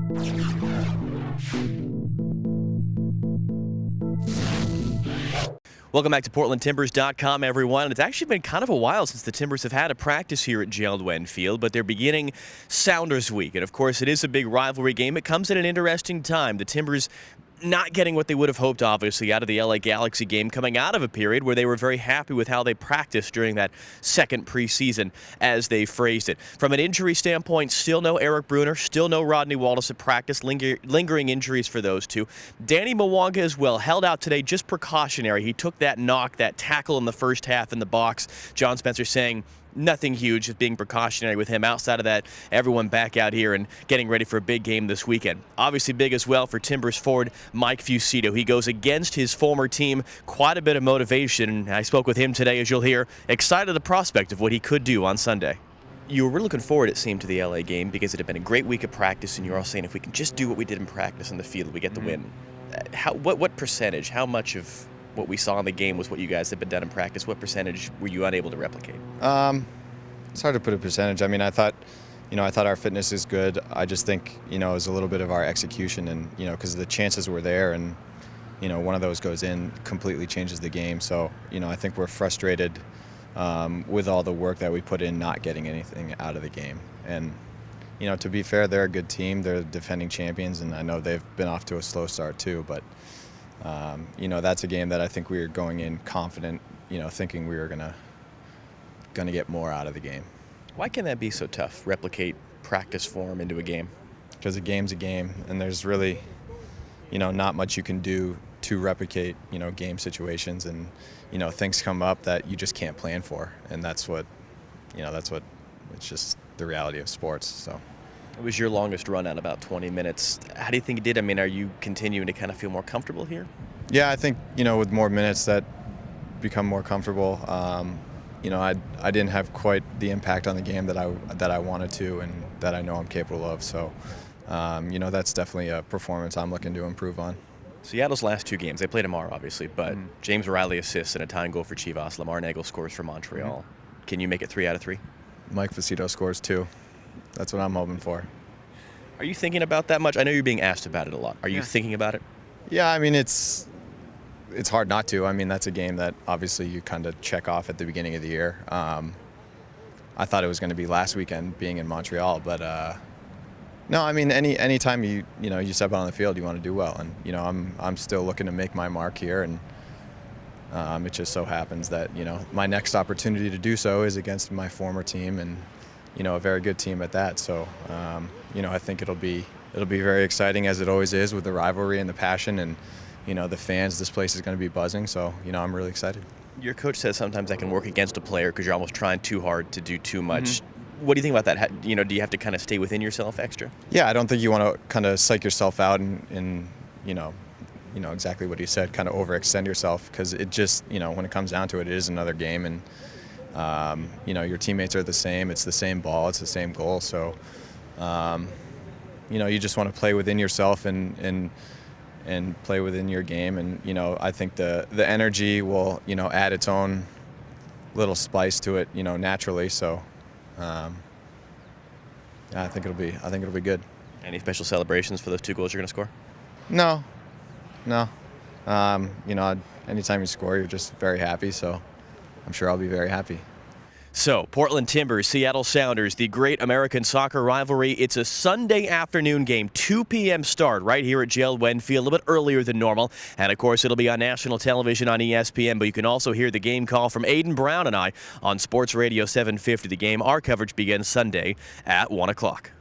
Welcome back to PortlandTimbers.com, everyone. It's actually been kind of a while since the Timbers have had a practice here at JLwen Field, but they're beginning Sounders Week. And, of course, it is a big rivalry game. It comes at an interesting time. The Timbers not getting what they would have hoped, obviously, out of the LA Galaxy game, coming out of a period where they were very happy with how they practiced during that second preseason, as they phrased it. From an injury standpoint, still no Eric Bruner, still no Rodney Wallace at practice, lingering injuries for those two. Danny Mwanga as well, held out today, just precautionary. He took that knock, that tackle in the first half in the box. John Spencer saying nothing huge, just being precautionary with him. Outside of that, everyone back out here and getting ready for a big game this weekend. Obviously big as well for Timbers forward Mike Fucito. He goes against his former team. Quite a bit of motivation. I spoke with him today, as you'll hear. Excited the prospect of what he could do on Sunday. You were really looking forward, it seemed, to the LA game because it had been a great week of practice, and you're all saying if we can just do what we did in practice on the field, we get the win. What percentage, how much of what we saw in the game was what you guys had been done in practice? What percentage were you unable to replicate? It's hard to put a percentage. I mean, I thought our fitness is good. I just think, it was a little bit of our execution, and, because the chances were there, and, one of those goes in, completely changes the game. So, I think we're frustrated with all the work that we put in, not getting anything out of the game. And, to be fair, they're a good team. They're defending champions, and I know they've been off to a slow start too. But, that's a game that I think we were going in confident, thinking we were gonna get more out of the game. Why can that be so tough, replicate practice form into a game? Because a game's a game, and there's really, not much you can do to replicate, game situations, and, things come up that you just can't plan for, and that's what it's just the reality of sports. So. It was your longest run at about 20 minutes. How do you think you did? I mean, are you continuing to kind of feel more comfortable here? Yeah, I think, with more minutes that become more comfortable. I didn't have quite the impact on the game that I wanted to, and that I know I'm capable of. So, that's definitely a performance I'm looking to improve on. Seattle's last two games, they play tomorrow, obviously, but James O'Reilly assists and a tying goal for Chivas. Lamar Nagel scores for Montreal. Can you make it 3 out of 3? Mike Fucito scores 2. That's what I'm hoping for. Are you thinking about that much? I know you're being asked about it a lot. Are you thinking about it? Yeah, I mean, it's hard not to. I mean, that's a game that obviously you kind of check off at the beginning of the year. I thought it was going to be last weekend being in Montreal, but no, I mean, any time you step out on the field, you want to do well, and I'm still looking to make my mark here, and it just so happens that my next opportunity to do so is against my former team, and a very good team at that. So I think it'll be very exciting, as it always is, with the rivalry and the passion, and the fans. This place is going to be buzzing, so I'm really excited. Your coach says sometimes that can work against a player because you're almost trying too hard to do too much. What do you think about that? Do you have to kind of stay within yourself extra? Yeah, I don't think you want to kind of psych yourself out and exactly what he said, kind of overextend yourself, because it just, when it comes down to it, it is another game, and your teammates are the same. It's the same ball. It's the same goal. So, you just want to play within yourself and play within your game. And, I think the energy will, add its own little spice to it, naturally. So, I think it'll be good. Any special celebrations for those 2 goals you're going to score? No. Anytime you score, you're just very happy. So I'm sure I'll be very happy. So, Portland Timbers, Seattle Sounders, the great American soccer rivalry. It's a Sunday afternoon game, 2 p.m. start right here at JLwen Field, a little bit earlier than normal. And, of course, it'll be on national television on ESPN, but you can also hear the game call from Aiden Brown and I on Sports Radio 750. The game, our coverage begins Sunday at 1 o'clock.